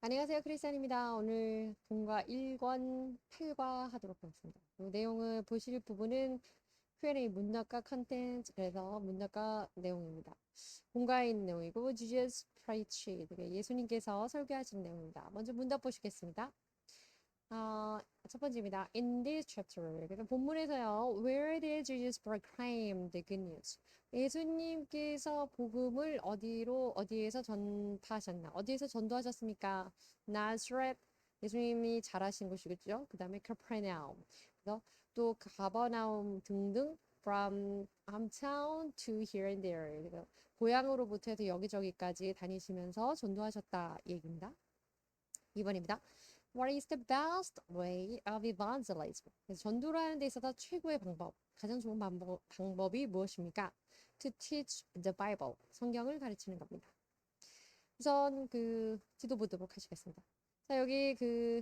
안녕하세요, 크리스찬입니다. 오늘 본과 1권 8과 하도록 하겠습니다. 그 내용을 보실 부분은 Q&A 문학과 컨텐츠, 그래서 문학과 내용입니다. 본가에 있는 내용이고, Jesus preached, 예수님께서 설교하신 내용입니다. 먼저 문답 보시겠습니다. 첫 번째입니다. In this chapter, 그러니까 본문에서요. Where did Jesus proclaim the good news? 예수님께서 복음을 어디에서 전파하셨나? 어디에서 전도하셨습니까? 나사렛, 예수님이 자라신 곳이겠죠. 그 다음에 카퍼나움, 그래서 또 가버나움 등등 from hometown to here and there. 그러니까 고향으로부터 해서 여기저기까지 다니시면서 전도하셨다 얘기입니다. 2번입니다. What is the best way of evangelism? 그래서 전도를 하는 데 있어서 최고의 방법, 가장 좋은 방법이 무엇입니까? To teach the Bible. 성경을 가르치는 겁니다. 우선 그 지도 보도록 하시겠습니다. 자, 여기 그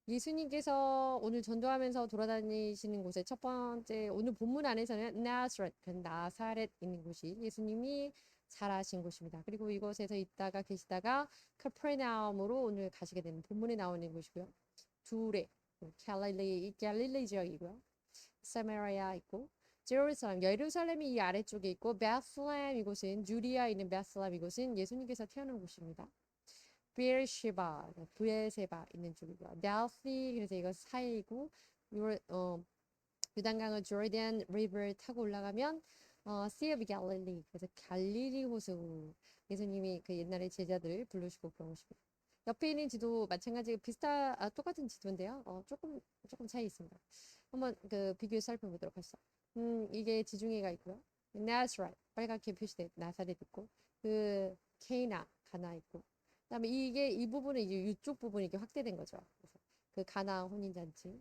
예수님께서 오늘 전도하면서 돌아다니시는 곳의 첫 번째 오늘 본문 안에서는 나사렛, 나사렛 있는 곳이 예수님이 자라신 곳입니다. 그리고 이곳에서 있다가 계시다가 카퍼나움으로 오늘 가시게 되는 본문에 나오는 곳이고요. 둘에 갈릴리 지역이고요. 사마리아 있고 예루살렘이 이 아래쪽에 있고 베슬레헴 이곳은 주리아에 있는 베슬레헴 이곳은 예수님께서 태어난 곳입니다. 비엘시바, 부엘세바 있는 쪽이고요. 델피, 그래서 이거 사이고, 유단강을 조르디안 리버를 타고 올라가면 Sea of Galilee, 그래서 갈릴리 호수. 예수님이 그 옛날에 제자들을 부르시고 그런 곳입니다. 옆에 있는 지도 마찬가지 똑같은 지도인데요. 조금 차이 있습니다. 한번 그 비교 살펴보도록 하시죠. 이게 지중해가 있고요. 나사렛, 빨갛게 표시된 나사렛 있고, 그 케이나, 가나 있고, 그다음에 이 부분은 이제 이쪽 부분이 이렇게 확대된 거죠. 그래서 그 가나 혼인잔치,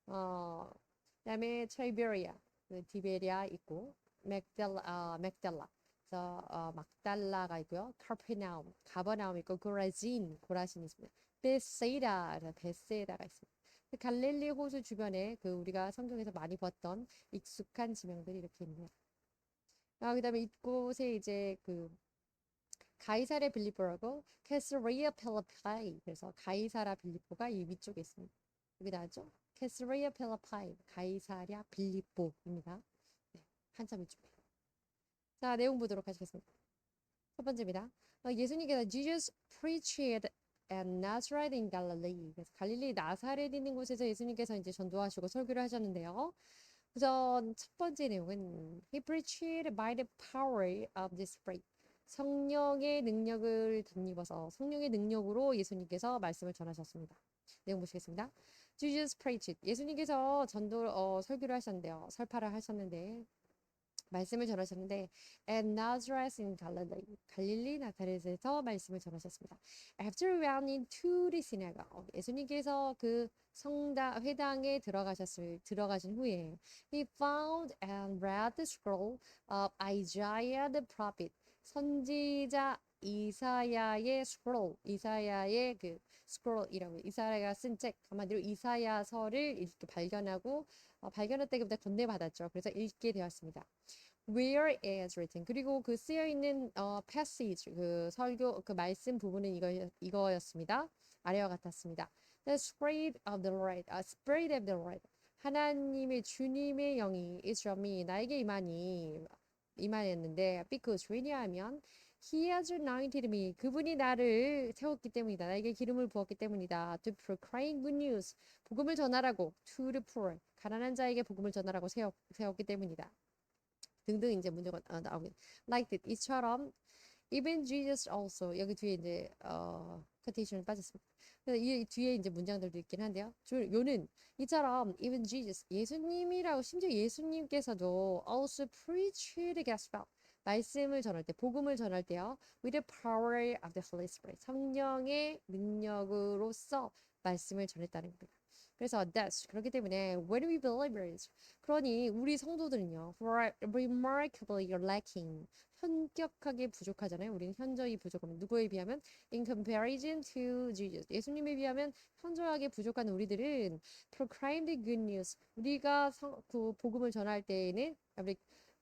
그다음에 트라이베리아, 그 디베리아 있고, 맥달라, 그래서 막달라가 있고요. 카페나움, 가버나움 있고, 고라신 있습니다. 베세다가 있습니다. 갈릴리 호수 주변에 그 우리가 성경에서 많이 봤던 익숙한 지명들이 이렇게 있네요. 그다음에 이곳에 이제 그 가이사랴 빌립보라고 캐스리아 필리파이, 그래서 가이사랴 빌립보가 이 위쪽에 있습니다. 여기 나왔죠? 캐스리아 필리파이, 가이사랴 빌립보입니다. 네, 한참 위쪽에. 자, 내용 보도록 하겠습니다. 첫 번째입니다. 예수님께서 Jesus preached at Nazareth in Galilee. 그래서 갈릴리 나사렛 있는 곳에서 예수님께서 이제 전도하시고 설교를 하셨는데요. 우선 첫 번째 내용은 He preached by the power of the Spirit. 성령의 능력을 덧입어서 성령의 능력으로 예수님께서 말씀을 전하셨습니다. 내용 보시겠습니다. Jesus preached. 예수님께서 설교를 하셨는데요. 설파를 하셨는데 말씀을 전하셨는데 at Nazareth in Galilee, 갈릴리 나사렛에서 말씀을 전하셨습니다. After went into the synagogue, 예수님께서 그 회당에 들어가신 후에 he found and read the scroll of Isaiah the prophet, 선지자 이사야의 이사야의 그 스크롤이라고 이사야가 쓴 책, 한마디로 이사야서를 이렇게 발견했다기보다 건네받았죠. 그래서 읽게 되었습니다. Where is written. 그리고 그 쓰여 있는 passage, 그 설교 그 말씀 부분은 이거였습니다. 아래와 같았습니다. The Spirit of the Lord, Spirit of the Lord. 하나님의 주님의 영이 is on me. 나에게 임하였는데 because 왜냐하면 He has anointed me. 그분이 나를 세웠기 때문이다. 나에게 기름을 부었기 때문이다. To proclaim good news. 복음을 전하라고. To the poor. 가난한 자에게 복음을 전하라고 세웠기 때문이다. 등등 이제 문제가 나오긴 like that 이처럼 even Jesus also 여기 뒤에 이제 quotation을 빠졌습니다. 그래서 이 뒤에 이제 문장들도 있긴 한데요. 요는 이처럼 even Jesus 예수님이라고 심지어 예수님께서도 also preach the gospel 말씀을 전할 때 복음을 전할 때요 with the power of the Holy Spirit 성령의 능력으로서 말씀을 전했다는 겁니다. 그래서 that's 그렇기 때문에 when we believers 그러니 우리 성도들은요 who are remarkably lacking 현격하게 부족하잖아요. 우리는 현저히 부족합니다. 누구에 비하면 in comparison to Jesus 예수님에 비하면 현저하게 부족한 우리들은 proclaim the good news 우리가 그 복음을 전할 때에는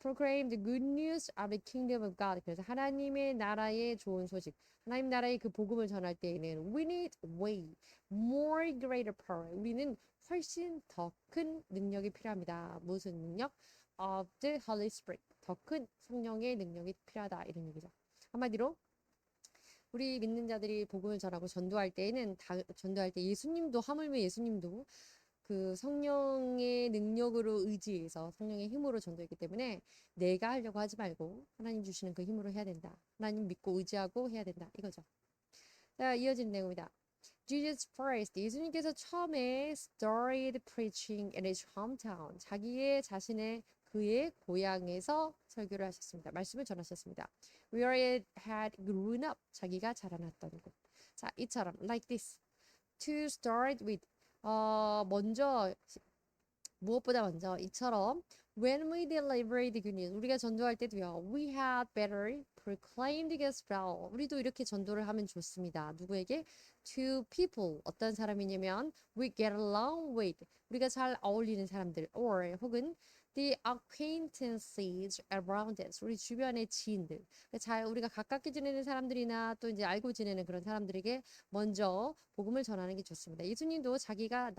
proclaim the good news of the kingdom of God. 그래서 하나님의 나라의 좋은 소식, 하나님 나라의 그 복음을 전할 때에는 we need way more greater power. 우리는 훨씬 더 큰 능력이 필요합니다. 무슨 능력? Of the Holy Spirit. 더 큰 성령의 능력이 필요하다 이런 얘기죠. 한마디로 우리 믿는 자들이 복음을 전하고 전도할 때에는 전도할 때 예수님도 하물며 예수님도 그 성령의 능력으로 의지해서 성령의 힘으로 전도했기 때문에 내가 하려고 하지 말고 하나님 주시는 그 힘으로 해야 된다. 하나님 믿고 의지하고 해야 된다. 이거죠. 자, 이어지는 내용이다. Jesus first, 예수님께서 처음에 started preaching in his hometown. 자신의 그의 고향에서 설교를 하셨습니다. 말씀을 전하셨습니다. Where it had grown up. 자기가 자라났던 곳. 자, 이처럼 like this. To start with. 먼저 무엇보다 먼저 이처럼 when we deliver the good news 우리가 전도할 때도요 we had better proclaim the gospel 우리도 이렇게 전도를 하면 좋습니다. 누구에게? To people 어떤 사람이냐면 we get along with 우리가 잘 어울리는 사람들 or 혹은 the acquaintances around us 우리 주변의 지인들 잘 우리가 가깝게 지내는 사람들이나 또 이제 알고 지내는 그런 사람들에게 먼저 복음을 전하는 게 좋습니다. 예수님도 자기가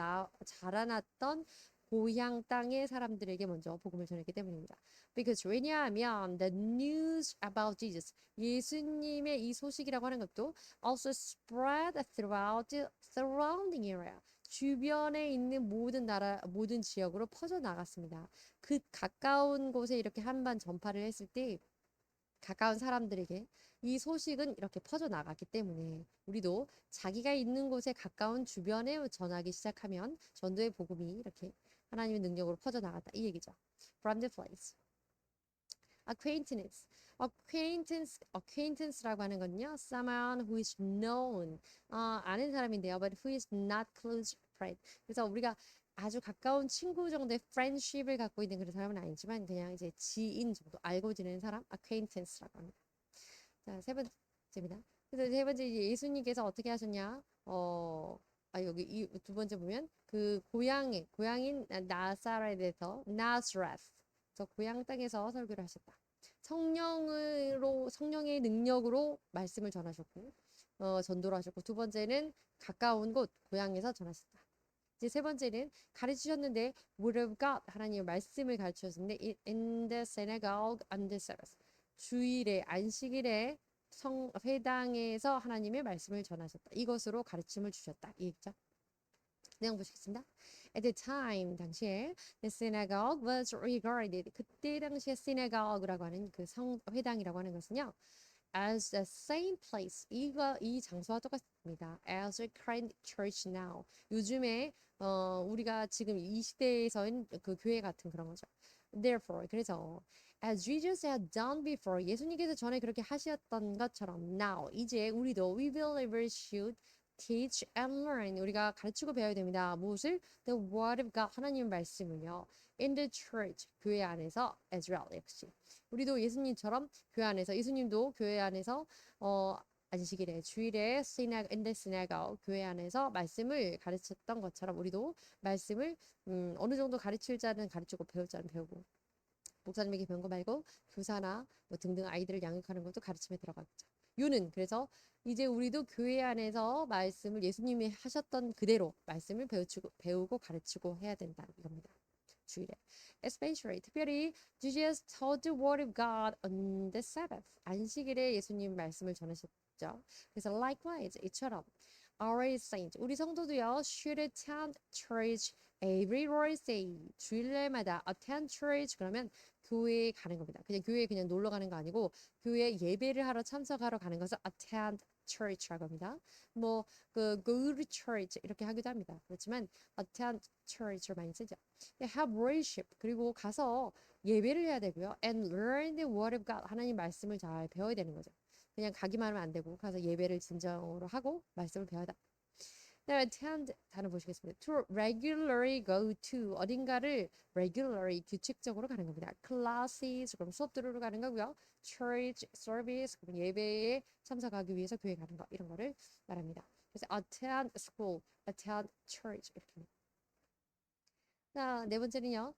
자라났던 고향 땅의 사람들에게 먼저 복음을 전했기 때문입니다. Because 왜냐하면 the news about Jesus 예수님의 이 소식이라고 하는 것도 also spread throughout the surrounding area 주변에 있는 모든 나라 모든 지역으로 퍼져 나갔습니다. 그 가까운 곳에 이렇게 한번 전파를 했을 때 가까운 사람들에게 이 소식은 이렇게 퍼져 나갔기 때문에 우리도 자기가 있는 곳에 가까운 주변에 전하기 시작하면 전도의 복음이 이렇게 하나님의 능력으로 퍼져 나갔다 이 얘기죠. From the place. acquaintance라고 하는 건요. someone who is known. 아는 사람인데요. but who is not close friend. 그래서 우리가 아주 가까운 친구 정도의 friendship을 갖고 있는 그런 사람은 아니지만 그냥 이제 지인 정도 알고 지내는 사람 acquaintance라고 합니다. 자, 세 번째입니다. 그래서 세 번째 이제 예수님께서 어떻게 하셨냐? 여기 이 두 번째 보면 그 고향인 나사렛에서 저 고향 땅에서 설교를 하셨다. 성령의 능력으로 말씀을 전하셨고 전도를 하셨고 두 번째는 가까운 곳 고향에서 전하셨다. 이제 세 번째는 가르치셨는데 Word of God 하나님의 말씀을 가르치셨는데 in the synagogue on the Sabbath 주일에 안식일에 회당에서 하나님의 말씀을 전하셨다. 이것으로 가르침을 주셨다. 이 얘기죠. 내용 보시겠습니다. At the time 당시에 the synagogue was regarded 그때 당시에 synagogue라고 하는 그 회당이라고 하는 것은요. as the same place 이 장소와 똑같습니다. as a current church now 요즘에 우리가 지금 이 시대에서는 그 교회 같은 그런 거죠. Therefore 그래서 as Jesus had done before 예수님께서 전에 그렇게 하셨던 것처럼 now 이제 우리도 we believers should teach and learn 우리가 가르치고 배워야 됩니다. 무엇을? The word of God 하나님의 말씀을요. in the church 교회 안에서 as well 역시 우리도 예수님처럼 교회 안에서 예수님도 교회 안에서 안식일에 주일에 in the synagogue 교회 안에서 말씀을 가르쳤던 것처럼 우리도 말씀을 어느 정도 가르칠 자는 가르치고 배울 자는 배우고 목사님에게 배운 거 말고 교사나 뭐 등등 아이들을 양육하는 것도 가르침에 들어가겠죠. 요는 그래서 이제 우리도 교회 안에서 말씀을 예수님이 하셨던 그대로 말씀을 배우고 가르치고 해야 된다 이겁니다. 주일에. Especially 특별히 Jesus taught the word of God on the Sabbath. 안식일에 예수님 말씀을 전하셨죠. 그래서 likewise 이처럼 our saints 우리 성도도요 should attend church every Lord's Day. 주일날마다 attend church 그러면 교회에 가는 겁니다. 그냥 교회에 그냥 놀러 가는 거 아니고 교회 예배를 하러 참석하러 가는 것을 attend church라고 합니다. 뭐 그 go to church 이렇게 하기도 합니다. 그렇지만 attend church를 많이 쓰죠. have worship 그리고 가서 예배를 해야 되고요. and learn the word of God 하나님 말씀을 잘 배워야 되는 거죠. 그냥 가기만 하면 안 되고 가서 예배를 진정으로 하고 말씀을 배워야 다. attend 단어 보시겠습니다. To regularly go to 어딘가를 regularly 규칙적으로 가는 겁니다. classes 그럼 수업 들으러 가는 거고요. church service 그럼 예배에 참석하기 위해서 교회 가는 거 이런 거를 말합니다. 그래서 attend school, attend church 이렇게. 자, 네 번째는요.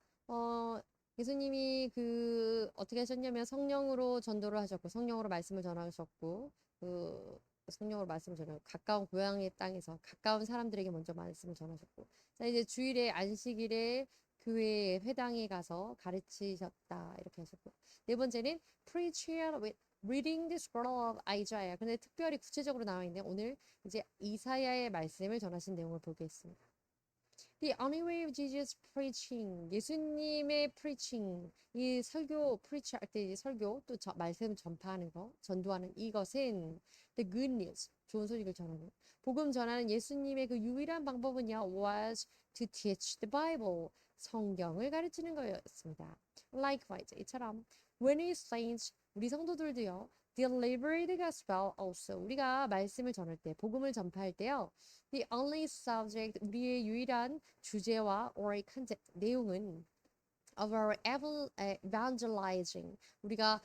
예수님이 어떻게 하셨냐면 성령으로 전도를 하셨고 성령으로 말씀을 전하셨고 그 성령으로 말씀을 전하고 가까운 고향의 땅에서 가까운 사람들에게 먼저 말씀을 전하셨고 자 이제 주일에 안식일에 교회 회당에 가서 가르치셨다 이렇게 하셨고 네 번째는 preaching with reading the scroll of Isaiah. 근데 특별히 구체적으로 나와 있는데 오늘 이제 이사야의 말씀을 전하신 내용을 보겠습니다. The only way of Jesus preaching. 예수님의 preaching. 이 설교, preach 할 때 설교, 또 말씀 전파하는 거, 전도하는 이것은 the good news. 좋은 소식을 전하는. 복음 전하는 예수님의 그 유일한 방법은요, was to teach the Bible. 성경을 가르치는 거였습니다. Likewise, 이처럼, when we saints, 우리 성도들도요, deliver the gospel also. 우리가 말씀을 전할 때, 복음을 전파할 때요, the only subject, 우리의 유일한 주제와 or content, 내용은 of our evangelizing, 우리가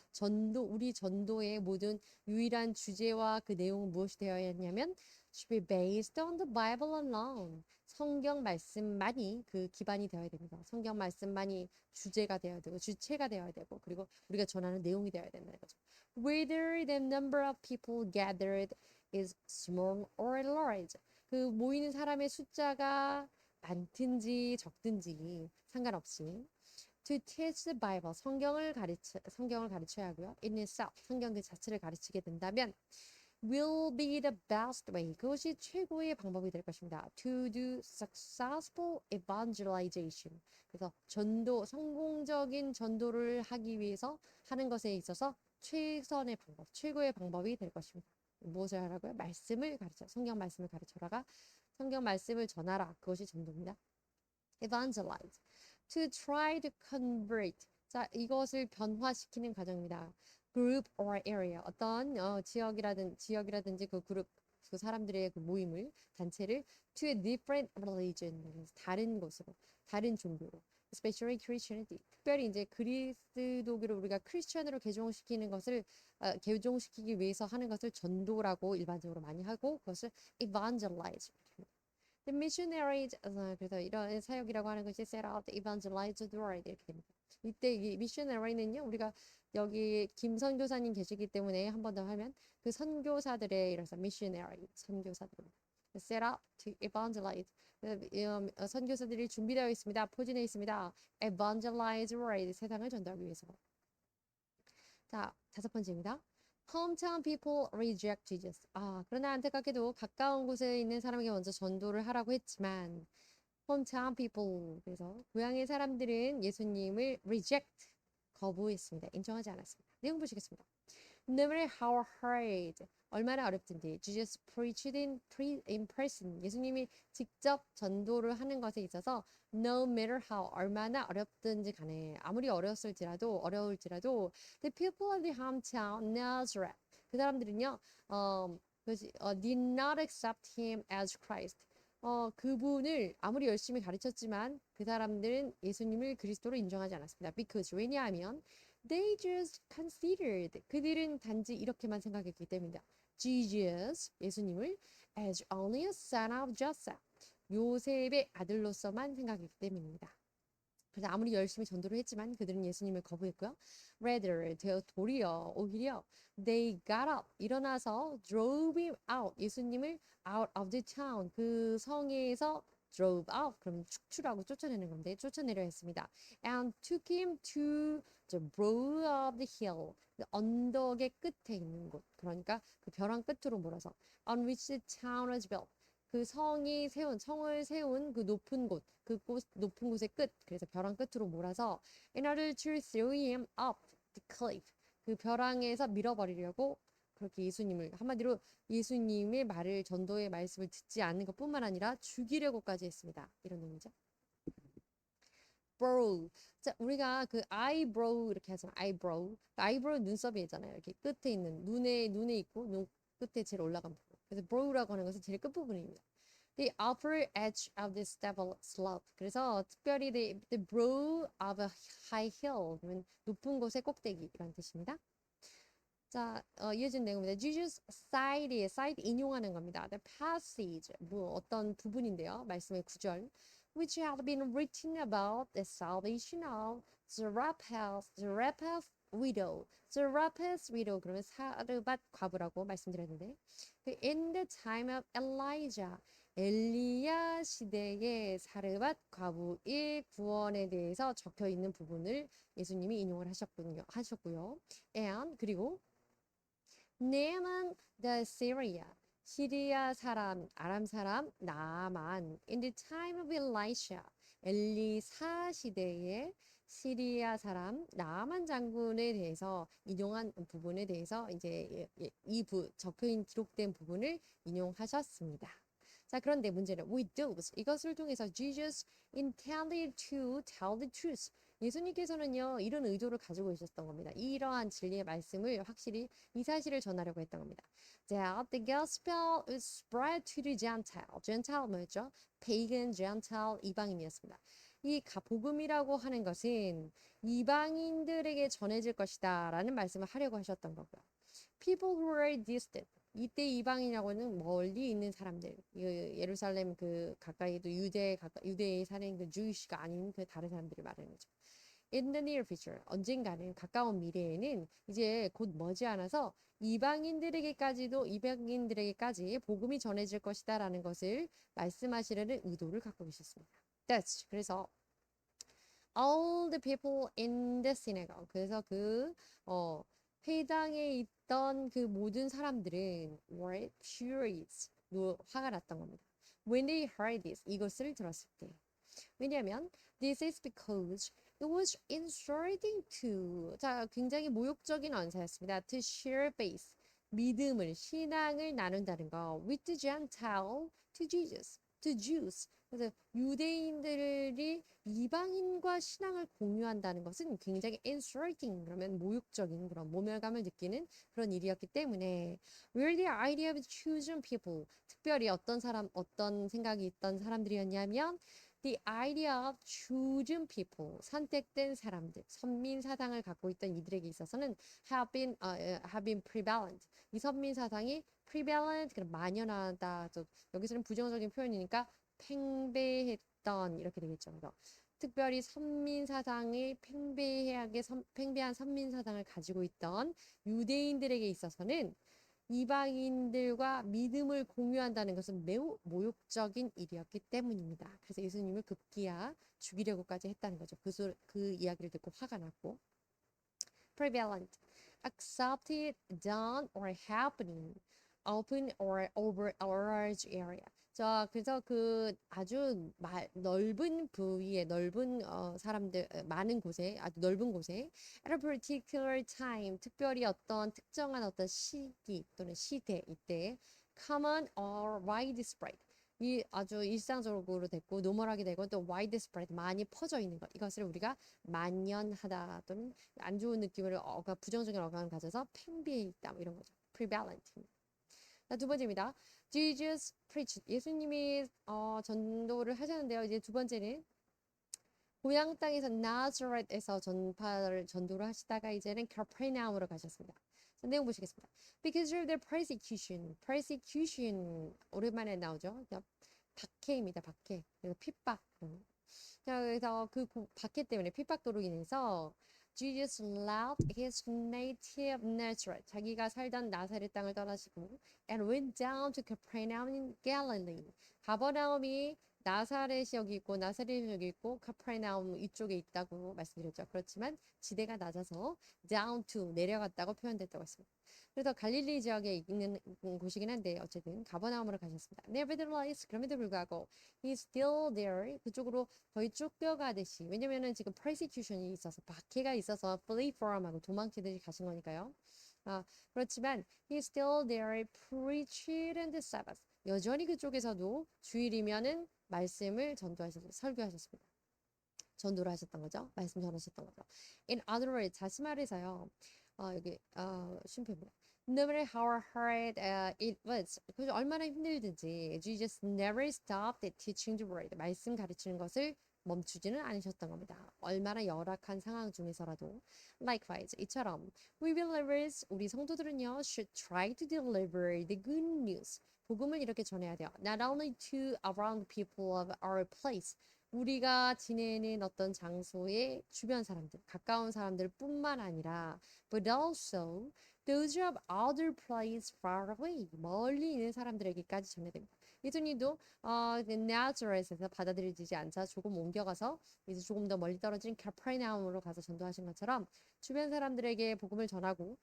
우리 전도의 모든 유일한 주제와 그 내용은 무엇이 되어야 했냐면 should be based on the Bible alone. 성경 말씀만이 그 기반이 되어야 됩니다. 성경 말씀만이 주제가 되어야 되고 주체가 되어야 되고 그리고 우리가 전하는 내용이 되어야 된다는 거죠. Whether the number of people gathered is small or large. 그 모이는 사람의 숫자가 많든지 적든지 상관없이 to teach the Bible, 성경을 가르쳐야 하고요. in itself, 성경 그 자체를 가르치게 된다면 will be the best way, 그것이 최고의 방법이 될 것입니다. to do successful evangelization, 그래서 성공적인 전도를 하기 위해서 하는 것에 있어서 최선의 방법, 최고의 방법이 될 것입니다. 무엇을 하라고요? 성경 말씀을 가르쳐라가 성경 말씀을 전하라. 그것이 전도입니다. evangelize. to try to convert. 자, 이것을 변화시키는 과정입니다. group or area. 어떤 지역이라든지 그 그룹 그 사람들의 그 모임을 단체를 to a different religion. 다른 곳으로, 다른 종교로. especially Christianity. 특별히 이제 그리스도교를 우리가 크리스천으로 개종시키기 위해서 하는 것을 전도라고 일반적으로 많이 하고 그것을 evangelize. The missionaries, 그래서 이런 사역이라고 하는 것이 set out, evangelize the world 이렇게 됩니다. 이때 이 missionary는요, 우리가 여기 김 선교사님 계시기 때문에 한 번 더 하면 그 선교사들의 이래서 missionary, 선교사들. set out to evangelize. 선교사들이 준비되어 있습니다. 포진해 있습니다. evangelize the world, 세상을 전도하기 위해서. 자, 다섯 번째입니다. Hometown people reject Jesus. 그러나 안타깝게도 가까운 곳에 있는 사람에게 먼저 전도를 하라고 했지만 hometown people, 그래서 고향의 사람들은 예수님을 reject, 거부했습니다. 인정하지 않았습니다. 내용 보시겠습니다. No matter how hard, 얼마나 어렵든지 Jesus preached in person. 예수님이 직접 전도를 하는 것에 있어서 no matter how, 얼마나 어렵든지 간에 아무리 어려울지라도 the people of the hometown Nazareth, 그 사람들은요 did not accept him as Christ. 그분을 아무리 열심히 가르쳤지만 그 사람들은 예수님을 그리스도로 인정하지 않았습니다. Because 왜냐하면 they just considered, 그들은 단지 이렇게만 생각했기 때문이다. Jesus, 예수님을 as only a son of Joseph, 요셉의 아들로서만 생각했기 때문입니다. 그래서 아무리 열심히 전도를 했지만 그들은 예수님을 거부했고요. Rather, 오히려 they got up, 일어나서 drove him out, 예수님을 out of the town, 그 성에서 drove out, 그럼 축출하고 쫓아내는 건데 쫓아내려 했습니다. And took him to the brow of the hill, 그 언덕의 끝에 있는 곳, 그러니까 그 벼랑 끝으로 몰아서 on which the town was built, 그 성을 세운 그 높은 곳, 높은 곳의 끝, 그래서 벼랑 끝으로 몰아서 in order to throw him up the cliff, 그 벼랑에서 밀어버리려고 그렇게 한마디로 예수님의 전도의 말씀을 듣지 않는 것뿐만 아니라 죽이려고까지 했습니다. 이런 의미죠. brow. 자, 우리가 그 eyebrow 이렇게 하잖아요. eyebrow 눈썹이잖아요. 이렇게 끝에 있는 눈에 있고 눈 끝에 제일 올라간 부분. 그래서 brow라고 하는 것은 제일 끝부분입니다. The upper edge of the steep slope. 그래서 특별히 the brow of a high hill. 그러면 높은 곳의 꼭대기 이런 뜻입니다. 자, 이어진 내용입니다. Jesus cite 인용하는 겁니다. The passage, 어떤 부분인데요. 말씀의 구절. Which had been written about the salvation of Zarephath widow. Zarephath widow 그러면 사르밧 과부라고 말씀드렸는데 그 in the time of Elijah 엘리야 시대의 사르밧 과부의 구원에 대해서 적혀 있는 부분을 예수님이 인용을 하셨고요. And 그리고 Naaman the Syria 시리아 사람, 아람 사람, 나만 in the time of Elisha 엘리사 시대의 시리아 사람 나만 장군에 대해서 인용한 부분에 대해서 이제 적혀인 기록된 부분을 인용하셨습니다. 자, 그런데 문제는 with those 이것을 통해서 Jesus intended to tell the truth. 예수님께서는요 이런 의도를 가지고 계셨던 겁니다. 이러한 진리의 말씀을 확실히 이 사실을 전하려고 했던 겁니다. That the gospel is spread to the Gentile. Gentile 뭐였죠? Pagan, Gentile, 이방인이었습니다. 이 복음이라고 하는 것은 이방인들에게 전해질 것이다 라는 말씀을 하려고 하셨던 거고요. People who are distant. 이때 이방인이라고는 멀리 있는 사람들. 예루살렘 그 가까이도 유대에 사는 그 주이시가 아닌 그 다른 사람들을 말하는 거죠. In the near future, 언젠가는 가까운 미래에는 이제 곧 머지않아서 이방인들에게까지 복음이 전해질 것이다라는 것을 말씀하시려는 의도를 갖고 계셨습니다. 그래서 all the people in the synagogue. 그래서 회당에 있던 그 모든 사람들은 were furious. 화가 났던 겁니다. When they heard this, 이것을 들었을 때. 왜냐하면 this is because it was insulting to 자 굉장히 모욕적인 언사였습니다. To share faith 믿음을 신앙을 나눈다는 거 with the Gentile to Jesus to Jews 그래서 유대인들이 이방인과 신앙을 공유한다는 것은 굉장히 insulting 그러면 모욕적인 그런 모멸감을 느끼는 그런 일이었기 때문에 were the idea of chosen people 특별히 어떤 생각이 있던 사람들이었냐면 The idea of chosen people, 선택된 사람들, 선민 사상을 갖고 있던 이들에게 있어서는 have been prevalent. 이 선민 사상이 prevalent, 그럼 만연하다. 여기서는 부정적인 표현이니까 팽배했던 이렇게 되겠죠. 그래서 특별히 선민 사상이 팽배한 선민 사상을 가지고 있던 유대인들에게 있어서는 이방인들과 믿음을 공유한다는 것은 매우 모욕적인 일이었기 때문입니다. 그래서 예수님을 급기야 죽이려고까지 했다는 거죠. 그 이야기를 듣고 화가 났고 prevalent, accepted, done or happening, open or over a large area. 자, 그래서 그 아주 넓은 부위에 넓은 사람들 많은 곳에 아주 넓은 곳에 at a particular time 특별히 어떤 특정한 어떤 시기 또는 시대 이때 common or widespread 이 아주 일상적으로 됐고 노멀하게 되고 또 widespread 많이 퍼져 있는 것 이것을 우리가 만연하다 또는 안 좋은 느낌을 부정적인 어감을 가져서 팽배해 있다 뭐 이런 거죠. prevalent. 자, 두 번째입니다. Jesus preached. 예수님이 전도를 하셨는데요. 이제 두 번째는 고향 땅에서 나사렛에서 전도를 하시다가 이제는 카퍼나움으로 가셨습니다. 자, 내용 보시겠습니다. Because of their persecution. persecution 오랜만에 나오죠. 박해입니다. 박해. 그리고 핍박. 자, 그래서 그 박해 때문에 핍박도로 인해서 Jesus left his native Nazareth. 자기가 살던 나사렛 땅을 떠나시고 and went down to Capernaum in Galilee. 가버나움이 나사렛이 여기 있고 나사렛이 여기 있고 카퍼나움 이쪽에 있다고 말씀드렸죠. 그렇지만 지대가 낮아서 down to 내려갔다고 표현됐다고 했습니다. 그래서 갈릴리 지역에 있는 곳이긴 한데 어쨌든 가버나움으로 가셨습니다. Nevertheless 그럼에도 불구하고 he's still there 그쪽으로 거의 쫓겨가듯이 왜냐면은 지금 persecution이 있어서 박해가 있어서 flee from 하고 도망치듯이 가신 거니까요. 그렇지만 he's still there preaching the Sabbath 여전히 그쪽에서도 주일이면은 말씀을 설교하셨습니다. 전도를 하셨던 거죠. 말씀 전하셨던 거죠. In other words, 다시 말해서요. 여기 쉼표입니다. No matter how hard it was, 그래서 얼마나 힘들든지 Jesus never stopped teaching the word. 말씀 가르치는 것을 멈추지는 않으셨던 겁니다. 얼마나 열악한 상황 중에서라도. Likewise, 이처럼 we believers, 우리 성도들은요, should try to deliver the good news. 복음을 이렇게 전해야 돼요. Not only to around people of our place. 우리가 지내는 어떤 장소의 주변 사람들, 가까운 사람들 뿐만 아니라 but also those of other places far away, 멀리 있는 사람들에게까지 전해됩니다. 예수님도 나자렛에서 받아들여지지 않자 조금 옮겨가서 이제 조금 더 멀리 떨어진 카퍼나움으로 가서 전도하신 것처럼 주변 사람들에게 복음을 전하고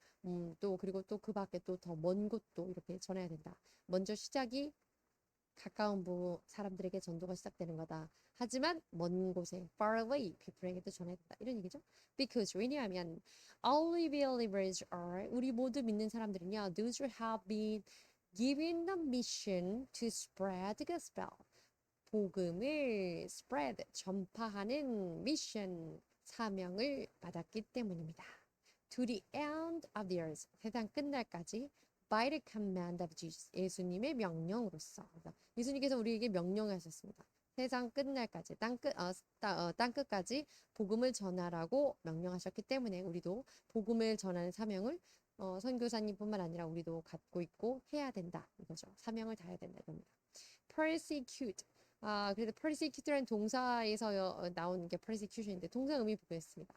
또 그리고 또 그 밖에 또 더 먼 곳도 이렇게 전해야 된다. 먼저 시작이 가까운 사람들에게 전도가 시작되는 거다. 하지만 먼 곳에 far away people에게도 전해야 된다. 이런 얘기죠. Because 왜냐하면 all believers are 우리 모두 믿는 사람들은요. Those who have been given the mission to spread the gospel. 복음을 spread 전파하는 미션 사명을 받았기 때문입니다. To the end of the earth 세상 끝날까지 by the command of Jesus 예수님의 명령으로서 예수님께서 우리에게 명령하셨습니다. 세상 끝날까지 땅 끝까지 복음을 전하라고 명령하셨기 때문에 우리도 복음을 전하는 사명을 선교사님뿐만 아니라 우리도 갖고 있고 해야 된다 이거죠. 사명을 다해야 된다 이겁니다. persecute 그래서 persecute라는 동사에서 나온 게 persecution인데 동사 의미 보겠습니다.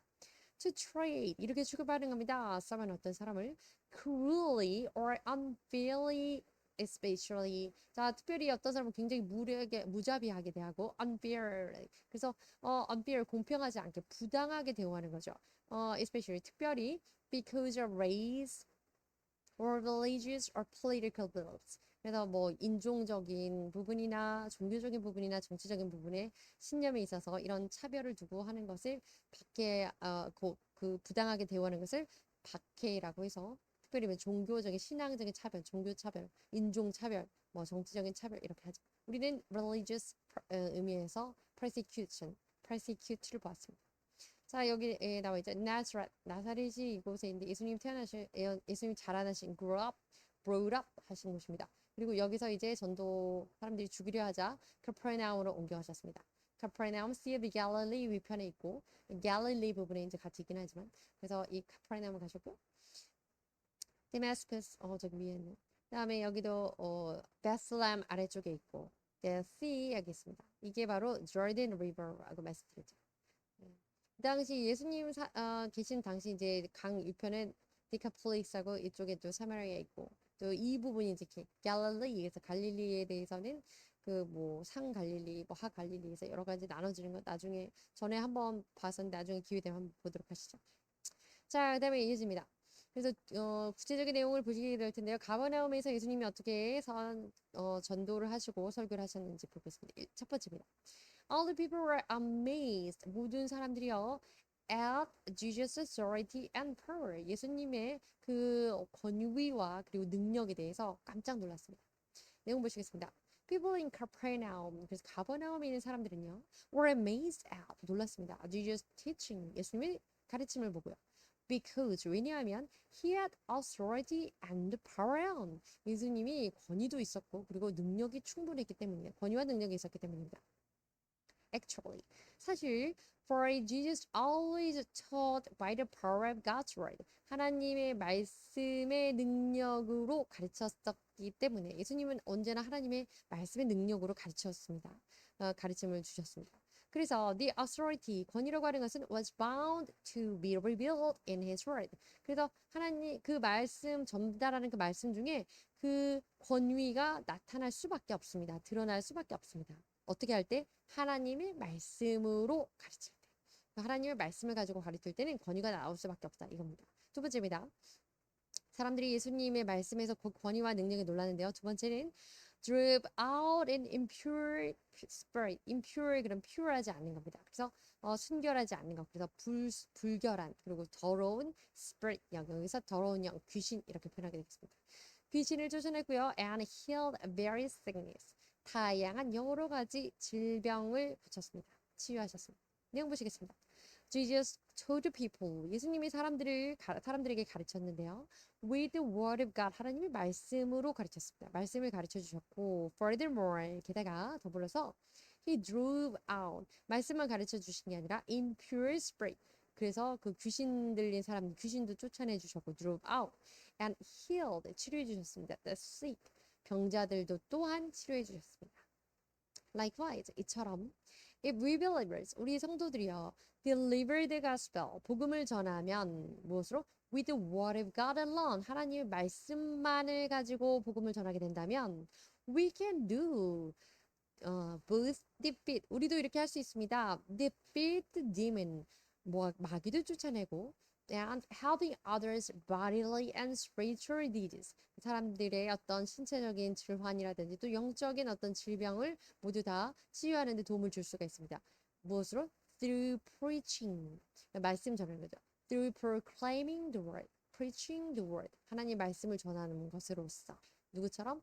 to treat 이렇게 취급하는 겁니다. someone 어떤 사람을 cruelly or unfairly especially 자 특별히 어떤 사람은 굉장히 무자비하게 대하고 unfair 그래서 unfair 공평하지 않게 부당하게 대우하는 거죠. especially 특별히 because of race or religious or political beliefs 그래서 뭐 인종적인 부분이나 종교적인 부분이나 정치적인 부분에 신념에 있어서 이런 차별을 두고 하는 것을 박해 그 부당하게 대우하는 것을 박해라고 해서 특별히 뭐 종교적인 신앙적인 차별, 종교 차별, 인종 차별, 뭐 정치적인 차별 이렇게 하죠. 우리는 religious 의미에서 persecute를 보았습니다. 자 여기 나와 있죠. 나사렛이 이곳에 예수님 자라나신 grew up, brought up 하신 곳입니다. 그리고 여기서 이제 전도 사람들이 죽이려 하자 카퍼나움으로 옮겨가셨습니다. 카퍼나움 Sea of Galilee 위편에 있고 갈릴리 부분에 이제 같이 있긴 하지만 그래서 이 카퍼나움을 가셨고 데마스커스 저기 위에 있는 그다음에 여기도 베슬렘 아래쪽에 있고 sea 여기 있습니다. 이게 바로 조던 리버라고 말씀드렸죠. 그 당시 예수님 계신 당시 이제 강 유편은 디카폴리스하고 이쪽에 또 사마리아 있고 또 이 부분이 이제 갈릴리에서 갈릴리에 대해서는 그 뭐 상 갈릴리, 뭐 하 갈릴리에서 여러 가지 나눠지는 것 나중에 전에 한번 봤었는데 나중에 기회 되면 한번 보도록 하시죠. 자, 그다음에 이어집니다. 그래서 구체적인 내용을 보시게 될 텐데요. 가버나움에서 예수님이 어떻게 전도를 하시고 설교를 하셨는지 보겠습니다. 첫 번째입니다. All the people were amazed. 모든 사람들이요. At Jesus' authority and power. 예수님의 그 권위와 그리고 능력에 대해서 깜짝 놀랐습니다. 내용 보시겠습니다. People in Capernaum. 그래서 가버나움에 있는 사람들은요. Were amazed at. 놀랐습니다. Jesus' teaching. 예수님의 가르침을 보고요. Because 왜냐하면 he had authority and power. 예수님이 권위도 있었고 그리고 능력이 충분했기 때문이에요. 권위와 능력이 있었기 때문입니다. Actually, 사실 for Jesus always taught by the power of God's word. 하나님의 말씀의 능력으로 가르쳤었기 때문에 예수님은 언제나 하나님의 말씀의 능력으로 가르쳤습니다. 가르침을 주셨습니다. 그래서 the authority, 권위라고 하는 것은 was bound to be revealed in his word. 그래서 하나님 그 말씀 전달하는 그 말씀 중에 그 권위가 나타날 수밖에 없습니다. 드러날 수밖에 없습니다. 어떻게 할 때? 하나님의 말씀으로 가르칠 때. 하나님의 말씀을 가지고 가르칠 때는 권위가 나올 수밖에 없다. 이겁니다. 두 번째입니다. 사람들이 예수님의 말씀에서 그 권위와 능력에 놀랐는데요. 두 번째는 drove out an impure spirit. impure 그럼 pure하지 않는 겁니다. 그래서 순결하지 않는 것. 그래서 불결한 그리고 더러운 spirit 여기서 더러운 영 귀신 이렇게 표현하게 되겠습니다. 귀신을 쫓아냈고요. and healed various sickness. 다양한 여러 가지 질병을 고쳤습니다. 치유하셨습니다. 내용 보시겠습니다. Jesus told people. 예수님이 사람들에게 가르쳤는데요. With the word of God. 하나님의 말씀으로 가르쳤습니다. 말씀을 가르쳐 주셨고 furthermore. 게다가 더불어서 he drove out. 말씀만 가르쳐 주신 게 아니라 impure spirit. 그래서 그 귀신 들린 사람 귀신도 쫓아내 주셨고 drove out and healed. 치료해 주셨습니다. The sick. 병자들도 또한 치료해 주셨습니다. Likewise, 이처럼 If we believers, 우리 성도들이요, deliver the gospel, 복음을 전하면 무엇으로? With the word of God alone, 하나님의 말씀만을 가지고 복음을 전하게 된다면 we can do both defeat, 우리도 이렇게 할 수 있습니다. defeat the demon, 뭐 마귀도 쫓아내고 and helping others bodily and spiritual diseases, 사람들의 어떤 신체적인 질환이라든지 또 영적인 어떤 질병을 모두 다 치유하는 데 도움을 줄 수가 있습니다. 무엇으로? Through preaching, 말씀 전하는 거죠. Through proclaiming the word, preaching the word, 하나님 말씀을 전하는 것으로서 누구처럼?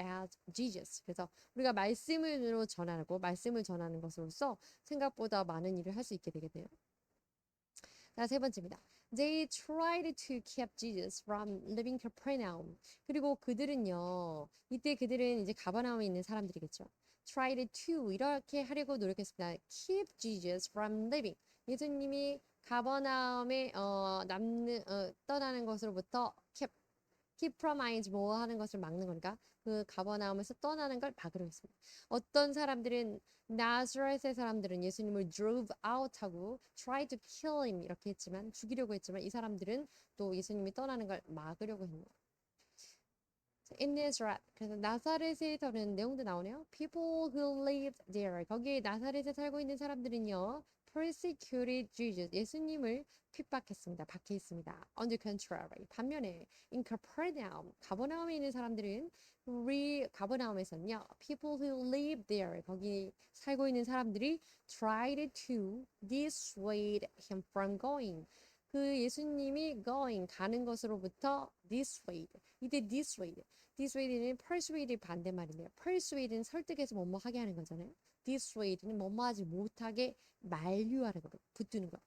As Jesus. 그래서 우리가 말씀으로 전하고 말씀을 전하는 것으로서 생각보다 많은 일을 할 수 있게 되겠네요. 자, 세 번째입니다. They tried to keep Jesus from leaving Capernaum. 그리고 그들은요, 이때 그들은 이제 가버나움에 있는 사람들이겠죠. Tried to 이렇게 하려고 노력했습니다. Keep Jesus from leaving. 예수님이 가버나움에 떠나는 것으로부터 keep from means 뭐 하는 것을 막는 거니까 그 가버나움에서 떠나는 걸 막으려 했습니다. 어떤 사람들은 나사렛의 사람들은 예수님을 drove out 하고 try to kill him 이렇게 했지만 죽이려고 했지만 이 사람들은 또 예수님이 떠나는 걸 막으려고 했네요. In Nazareth, 그래서 나사렛에서는 내용도 나오네요. People who lived there, 거기에 나사렛에 살고 있는 사람들은요, persecuted Jesus, 예수님을 핍박했습니다. 박해했습니다. On the contrary, 반면에 in Capernaum, 가버나움에 있는 사람들은 가버나움에서는요, people who lived there, 거기 살고 있는 사람들이 tried to dissuade him from going. 그 예수님이 going 가는 것으로부터 dissuade. 이때 dissuade는 persuade의 반대말인데요. persuade는 설득해서 뭐뭐 하게 하는 거잖아요. dissuade는 뭐뭐 하지 못하게 만류하는 거, 붙드는 거.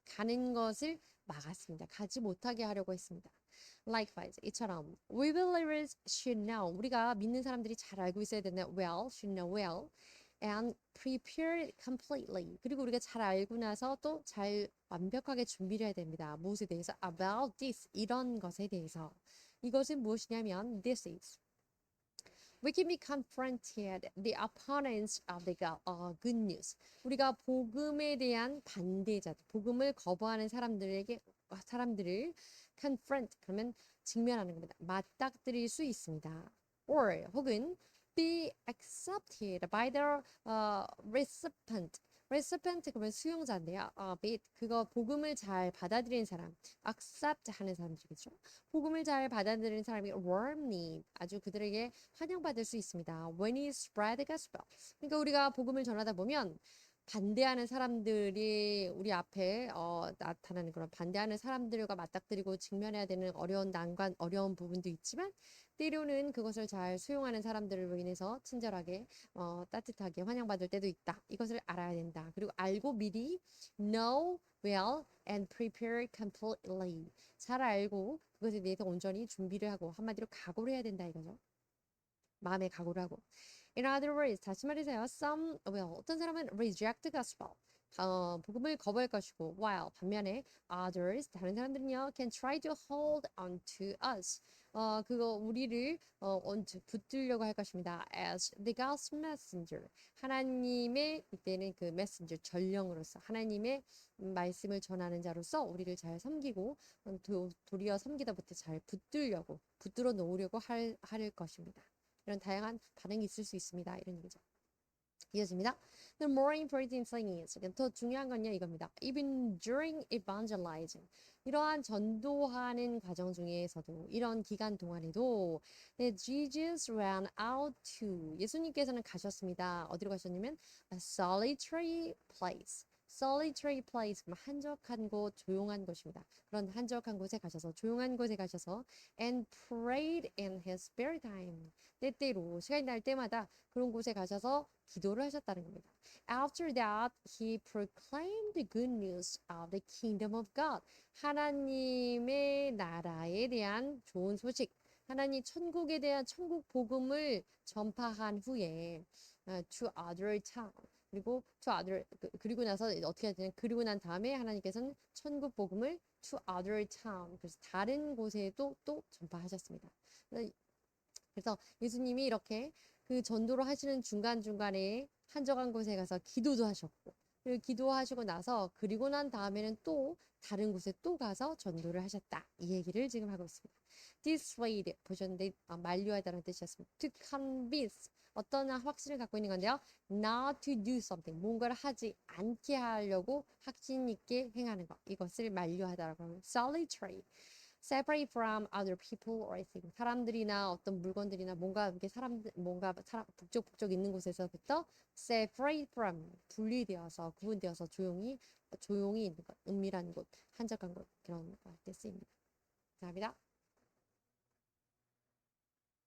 가는 것을 막았습니다. 가지 못하게 하려고 했습니다. Likewise, 이처럼 we believers should know. 우리가 믿는 사람들이 잘 알고 있어야 된다. Well, should know well. And prepare completely. 그리고 우리가 잘 알고 나서 또 잘 완벽하게 준비를 해야 됩니다. 무엇에 대해서? About this. 이런 것에 대해서. 이것은 무엇이냐면 this is. We can be confronted the opponents of the good news. 우리가 복음에 대한 반대자들, 복음을 거부하는 사람들을 confront 그러면 직면하는 겁니다. 맞닥뜨릴 수 있습니다. Or 혹은 be accepted by the recipient. recipient 그러면 수용자인데요. 그거 복음을 잘 받아들이는 사람, accept 하는 사람들이죠. 복음을 잘 받아들이는 사람이 warmly 아주 그들에게 환영받을 수 있습니다. When you spread the gospel. 그러니까 우리가 복음을 전하다 보면 반대하는 사람들이 우리 앞에 나타나는 그런 반대하는 사람들과 맞닥뜨리고 직면해야 되는 어려운 난관, 어려운 부분도 있지만 때로는 그것을 잘 수용하는 사람들로 인해서 친절하게 따뜻하게 환영받을 때도 있다. 이것을 알아야 된다. 그리고 알고 미리 know well and prepare completely. 잘 알고 그것에 대해서 온전히 준비를 하고 한마디로 각오를 해야 된다 이거죠. 마음의 각오를 하고. In other words, 다시 말해서요. Some will 어떤 사람은 reject the gospel. 복음을 거부할 것이고, while 반면에 others 다른 사람들은요 can try to hold on to us. 그거 우리를 붙들려고 할 것입니다. As the God's messenger. 하나님의 이때는 그 messenger 전령으로서 하나님의 말씀을 전하는 자로서 우리를 잘 섬기고 도리어 섬기다 못해 잘 붙들어 놓으려고 할 것입니다. 이런 다양한 반응이 있을 수 있습니다. 이런 얘기죠. 이어집니다. The more important thing is, 더 중요한 건요 이겁니다. Even during evangelizing, 이러한 전도하는 과정 중에서도 이런 기간 동안에도 Jesus ran out to, 예수님께서는 가셨습니다. 어디로 가셨냐면 a solitary place. solitary place, 한적한 곳, 조용한 곳입니다. 그런 한적한 곳에 가셔서 조용한 곳에 가셔서 and prayed in his spare time. 때때로 시간이 날 때마다 그런 곳에 가셔서 기도를 하셨다는 겁니다. After that, he proclaimed the good news of the kingdom of God. 하나님의 나라에 대한 좋은 소식, 하나님 천국에 대한 천국 복음을 전파한 후에 to other town. 그리고 to other 그리고 나서 어떻게 하냐면 그리고 난 다음에 하나님께서는 천국 복음을 to other town. 그래서 다른 곳에도 또 전파하셨습니다. 그래서 예수님이 이렇게 그 전도를 하시는 중간중간에 한적한 곳에 가서 기도도 하셨고, 그리고 기도하시고 나서 그리고 난 다음에는 또 다른 곳에 또 가서 전도를 하셨다. 이 얘기를 지금 하고 있습니다. dissuade 보셨는데 만류하다는 뜻이었습니다. to convince 어떤 확신을 갖고 있는 건데요. not to do something 뭔가를 하지 않게 하려고 확신 있게 행하는 것 이것을 만류하다라고 하면 solitary separate from other people or things 사람들이나 어떤 물건들이나 뭔가 이렇게 사람 북적북적 있는 곳에서부터 separate from 분리되어서 구분되어서 조용히 있는 것 은밀한 곳 한적한 곳 그런 것 때 쓰입니다. 감사합니다.